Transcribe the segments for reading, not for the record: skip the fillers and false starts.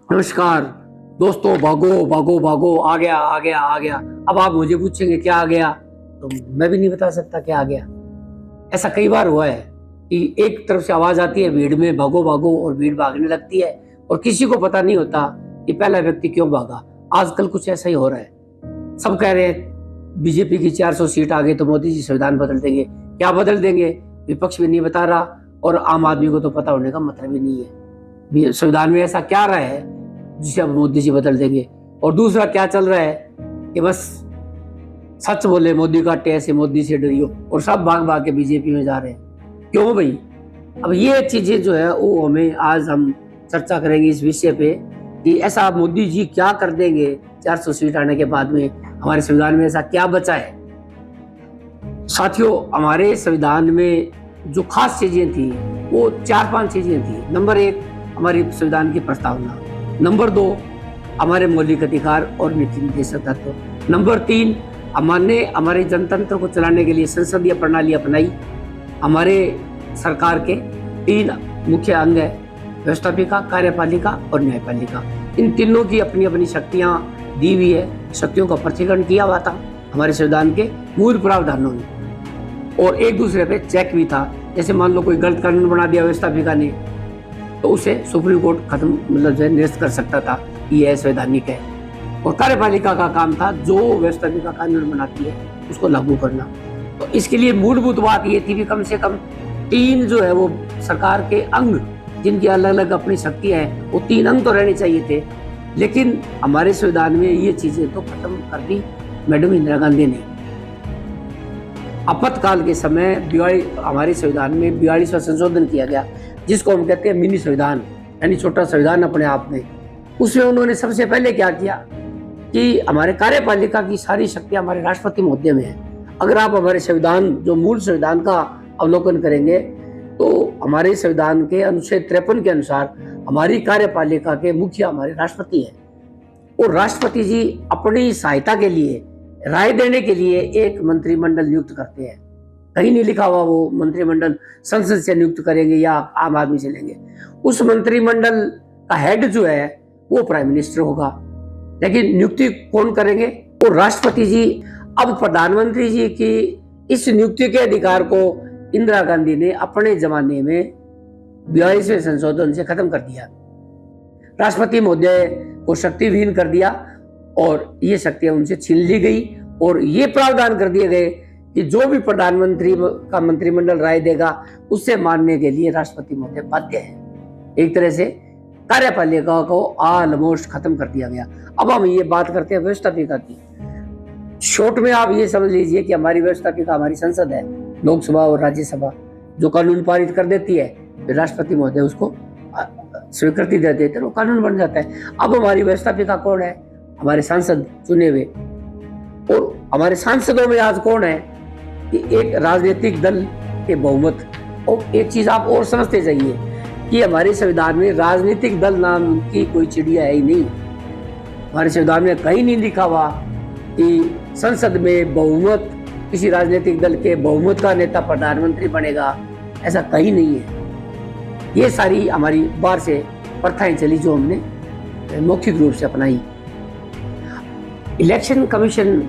नमस्कार दोस्तों। भागो भागो भागो, आ गया आ गया आ गया। अब आप मुझे पूछेंगे क्या आ गया, तो मैं भी नहीं बता सकता क्या आ गया। ऐसा कई बार हुआ है कि एक तरफ से आवाज आती है भीड़ में भागो भागो, और भीड़ भागने लगती है और किसी को पता नहीं होता कि पहला व्यक्ति क्यों भागा। आजकल कुछ ऐसा ही हो रहा है। सब कह रहे हैं बीजेपी की 400 सीट आ गई तो मोदी जी संविधान बदल देंगे। क्या बदल देंगे, विपक्ष भी नहीं बता रहा और आम आदमी को तो पता होने का मतलब ही नहीं है संविधान में ऐसा क्या रहा है जिसे अब मोदी जी बदल देंगे। और दूसरा क्या चल रहा है कि बस सच बोले मोदी का ऐसे मोदी से डरियो, और सब भाग भाग के बीजेपी में जा रहे हैं। क्यों भाई? अब ये चीजें जो है वो हमें आज हम चर्चा करेंगे इस विषय पे कि ऐसा मोदी जी क्या कर देंगे 400 सीट आने के बाद में। हमारे संविधान में ऐसा क्या बचा है? साथियों, हमारे संविधान में जो खास चीजें थी वो 4-5 चीजें थी। नंबर 1, हमारी संविधान की प्रस्तावना। नंबर 2, हमारे मौलिक अधिकार और नीति निर्देशक तत्व। नंबर 3, हमने हमारे जनतंत्र को चलाने के लिए संसदीय प्रणाली अपनाई। हमारे सरकार के 3 मुख्य अंग है, व्यवस्थापिका, कार्यपालिका और न्यायपालिका। इन तीनों की अपनी अपनी शक्तियां दी हुई है। शक्तियों का पृथक्करण किया हुआ था हमारे संविधान के मूल प्रावधानों में, और एक दूसरे पे चेक भी था। जैसे मान लो कोई गलत कानून बना दिया व्यवस्थापिका ने, तो उसे सुप्रीम कोर्ट खत्म मतलब जो है निरस्त कर सकता था, ये संवैधानिक है। और कार्यपालिका का काम था जो व्यवस्थापिका कानून बनाती है उसको लागू करना। तो इसके लिए मूलभूत बात ये थी कि कम से कम 3 जो है वो सरकार के अंग, जिनकी अलग अलग अपनी शक्ति है, वो 3 अंग तो रहने चाहिए थे। लेकिन हमारे संविधान में ये चीजें तो खत्म कर दी मैडम इंदिरा गांधी ने। आपातकाल के समय हमारे संविधान में 42वां संशोधन किया गया, जिसको हम कहते हैं मिनी संविधान, यानी छोटा संविधान अपने आप में। उसमें उन्होंने सबसे पहले क्या किया कि हमारे कार्यपालिका की सारी शक्तियां हमारे राष्ट्रपति महोदय में है। अगर आप हमारे संविधान, जो मूल संविधान का अवलोकन करेंगे, तो हमारे संविधान के अनुच्छेद 53 के अनुसार हमारी कार्यपालिका के मुखिया हमारे राष्ट्रपति है। और राष्ट्रपति जी अपनी सहायता के लिए, राय देने के लिए एक मंत्रिमंडल नियुक्त करते हैं। कहीं नहीं लिखा हुआ वो मंत्रिमंडल संसद से नियुक्त करेंगे या आम आदमी से लेंगे। उस मंत्रिमंडल का हेड जो है वो प्राइम मिनिस्टर होगा, लेकिन नियुक्ति कौन करेंगे? वो राष्ट्रपति जी। अब प्रधानमंत्री जी की इस नियुक्ति के अधिकार को इंदिरा गांधी ने अपने जमाने में 42वें संशोधन से खत्म कर दिया। राष्ट्रपति महोदय को शक्तिहीन कर दिया और ये शक्तियां उनसे छीन ली गई, और ये प्रावधान कर दिए गए कि जो भी प्रधानमंत्री का मंत्रिमंडल राय देगा उससे मानने के लिए राष्ट्रपति महोदय बाध्य है। एक तरह से कार्यपालिका को ऑलमोस्ट खत्म कर दिया गया। अब हम ये बात करते हैं व्यवस्थापिका की। शॉर्ट में आप ये समझ लीजिए कि हमारी व्यवस्थापिका हमारी संसद है, लोकसभा और राज्यसभा, जो कानून पारित कर देती है, फिर राष्ट्रपति महोदय उसको स्वीकृति दे देते हैं, वो कानून बन जाता है। अब हमारी व्यवस्थापिका कौन है? हमारे सांसद चुने हुए। और हमारे सांसदों में आज कौन है कि एक राजनीतिक दल के बहुमत। और एक चीज आप और समझते जाइए कि हमारे संविधान में राजनीतिक दल नाम की कोई चिड़िया है ही नहीं। हमारे संविधान में कहीं नहीं लिखा हुआ कि संसद में बहुमत, किसी राजनीतिक दल के बहुमत का नेता प्रधानमंत्री बनेगा, ऐसा कहीं नहीं है। ये सारी हमारी बाहर से प्रथाएं चली जो हमने मौखिक रूप से अपनाई। इलेक्शन कमीशन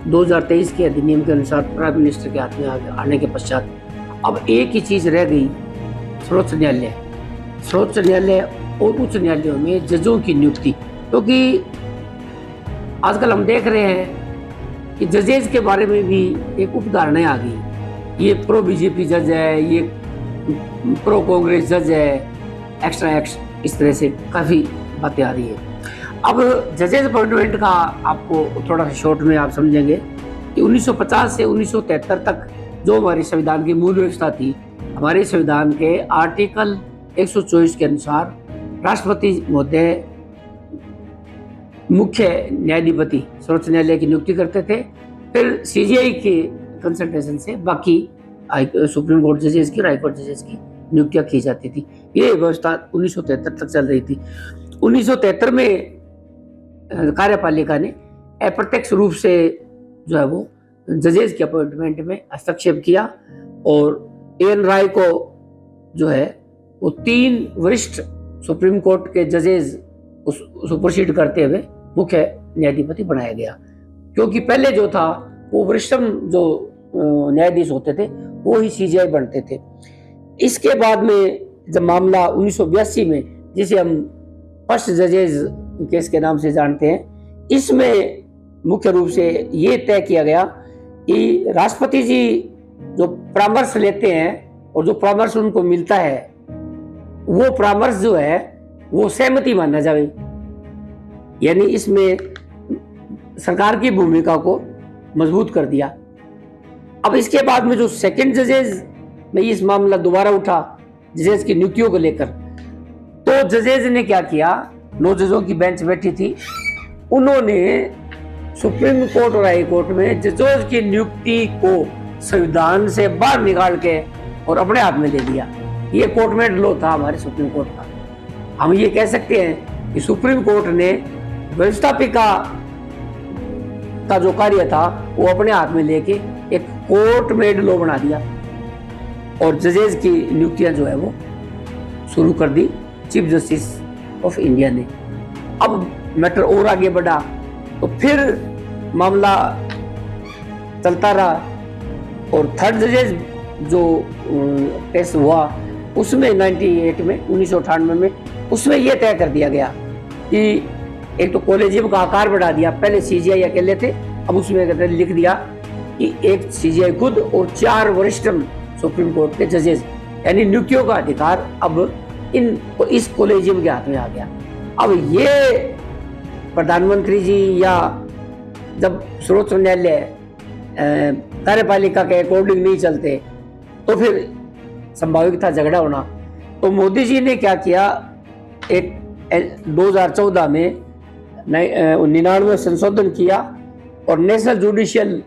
2023 के अधिनियम के अनुसार प्राइम मिनिस्टर के हाथ में आने के पश्चात अब एक ही चीज रह गई, सर्वोच्च न्यायालय। सर्वोच्च न्यायालय और उच्च न्यायालयों में जजों की नियुक्ति। क्योंकि आजकल हम देख रहे हैं कि जजेस के बारे में भी एक उपधारणा आ गई। ये प्रो बीजेपी जज है, ये प्रो कांग्रेस जज है, एक्स्ट्रा एक्स, इस तरह से काफी बातें आ रही है। अब जजेस अपॉइंटमेंट का आपको थोड़ा सा शॉर्ट में आप समझेंगे कि 1950 से 1973 तक जो हमारे संविधान की मूल व्यवस्था थी, हमारे संविधान के आर्टिकल 124 के अनुसार राष्ट्रपति महोदय मुख्य न्यायाधिपति सर्वोच्च न्यायालय की नियुक्ति करते थे। फिर सीजीआई के कंसल्टेशन से बाकी सुप्रीम कोर्ट जजेस की, हाईकोर्ट जजेस की नियुक्तियां की जाती थी। ये व्यवस्था 1973 तक चल रही थी। 1973 में कार्यपालिका ने अप्रत्यक्ष रूप से जो है वो जजेस के अपॉइंटमेंट में हस्तक्षेप किया, और एन राय को जो है वो 3 वरिष्ठ सुप्रीम कोर्ट के जजेस सुपरसीड करते हुए मुख्य न्यायाधिपति बनाया गया, क्योंकि पहले जो था वो वरिष्ठतम जो न्यायाधीश होते थे वो ही सीजीआई बनते थे। इसके बाद में जब मामला 1982 में, जिसे हम फर्स्ट जजेज केस के नाम से जानते हैं, इसमें मुख्य रूप से ये तय किया गया कि राष्ट्रपति जी जो परामर्श लेते हैं और जो परामर्श उनको मिलता है वो परामर्श जो है वो सहमति माना जाए, यानी इसमें सरकार की भूमिका को मजबूत कर दिया। अब इसके बाद में जो सेकंड जजेज में इस मामला दोबारा उठा जजेज की नियुक्तियों को लेकर, तो जजेज ने क्या किया, 9 जजों की बेंच बैठी थी, उन्होंने सुप्रीम कोर्ट और हाई कोर्ट में जजों की नियुक्ति को संविधान से बाहर निकाल के और अपने हाथ में ले लिया। ये कोर्ट में लॉ था हमारे सुप्रीम कोर्ट का। हम ये कह सकते हैं कि सुप्रीम कोर्ट ने व्यवस्थापिका का जो कार्य था वो अपने हाथ में लेके एक कोर्ट मेड लॉ बना दिया और जजेज की नियुक्तियां जो है वो शुरू कर दी चीफ जस्टिस ऑफ इंडिया ने। अब मैटर और आगे बढ़ा तो फिर मामला चलता रहा और थर्ड जजेज जो केस हुआ उसमें 1998 में उसमें यह तय कर दिया गया कि एक तो कॉलेजियम का आकार बढ़ा दिया। पहले सीजीआई अकेले थे, अब उसमें लिख दिया कि एक सीजीआई खुद और 4 वरिष्ठतम सुप्रीम कोर्ट के जजेस, यानी नियुक्तियों का अधिकार अब इस कॉलेजियम के हाथ में आ गया। अब ये प्रधानमंत्री जी या जब सर्वोच्च न्यायालय कार्यपालिका के अकॉर्डिंग नहीं चलते तो फिर संभावित था झगड़ा होना। तो मोदी जी ने क्या किया, एक 2014 में 99 संशोधन किया और नेशनल जुडिशियल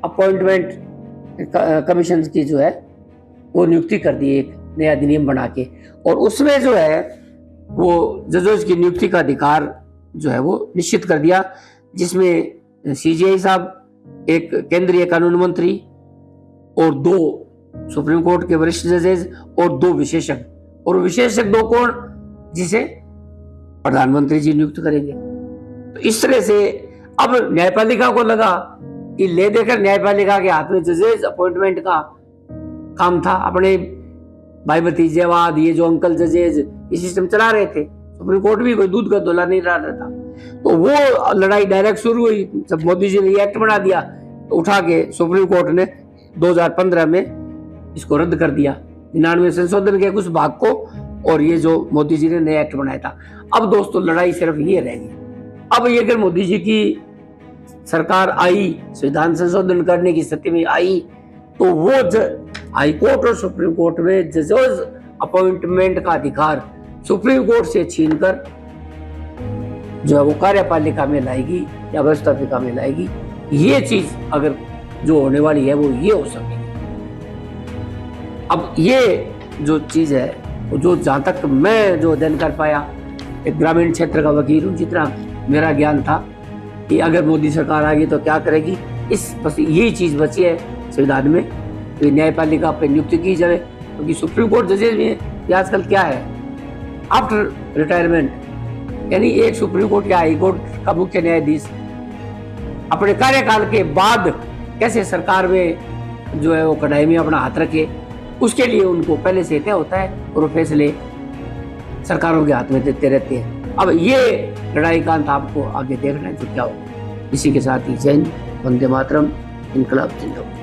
अपॉइंटमेंट कमीशन की जो है वो नियुक्ति कर दी, एक नया अधिनियम बना के, और उसमें जो है वो जजों की नियुक्ति का अधिकार जो है वो निश्चित कर दिया, जिसमें सीजीआई साहब, एक केंद्रीय कानून मंत्री और 2 सुप्रीम कोर्ट के वरिष्ठ जजेस और 2 विशेषज्ञ, और विशेषज्ञ 2 कौन, जिसे प्रधानमंत्री जी नियुक्त करेंगे। तो इस तरह से अब न्यायपालिका को लगा कि ले देकर न्यायपालिका के हाथ में जजेस अपॉइंटमेंट का काम था। अपने भाई भतीजेवाद, ये जो अंकल जजेस ये सिस्टम चला रहे थे, सुप्रीम कोर्ट भी कोई दूध का धोला नहीं रहा था। तो वो लड़ाई डायरेक्ट शुरू हुई जब मोदी जी ने ये एक्ट बना दिया, तो उठा के सुप्रीम कोर्ट ने 2015 में इसको रद्द कर दिया, 99 संशोधन के कुछ भाग को, और ये जो मोदी जी ने नया एक्ट बनाया था। अब दोस्तों लड़ाई सिर्फ ये रहेगी, अब ये अगर मोदी जी की सरकार आई, संविधान संशोधन करने की स्थिति में आई, तो वो हाई कोर्ट और सुप्रीम कोर्ट में जजेस अपॉइंटमेंट का अधिकार सुप्रीम कोर्ट से छीनकर जो है वो कार्यपालिका में लाएगी या व्यवस्थापिका में लाएगी। ये चीज अगर जो होने वाली है वो ये हो सकेगी। अब ये जो चीज है जो जहां तक मैं जो अध्ययन कर पाया, एक ग्रामीण क्षेत्र का वकील हूँ, जितना मेरा ज्ञान था कि अगर मोदी सरकार आ गई तो क्या करेगी, इस बस यही चीज बची है संविधान में कि न्यायपालिका पे नियुक्ति की जाए, क्योंकि सुप्रीम कोर्ट जजेस में आजकल क्या है, आफ्टर रिटायरमेंट, यानी एक सुप्रीम कोर्ट या हाई कोर्ट का मुख्य न्यायाधीश अपने कार्यकाल के बाद कैसे सरकार में जो है वो कढ़ाई में अपना हाथ रखे, उसके लिए उनको पहले से तय होता है और वो फैसले सरकारों के हाथ में देते रहते हैं। अब ये लड़ाई का अंत आपको आगे देखना है जो क्या हो। इसी के साथ ही जय हिंद, वंदे मातरम, इनकलाब जिंदाबाद।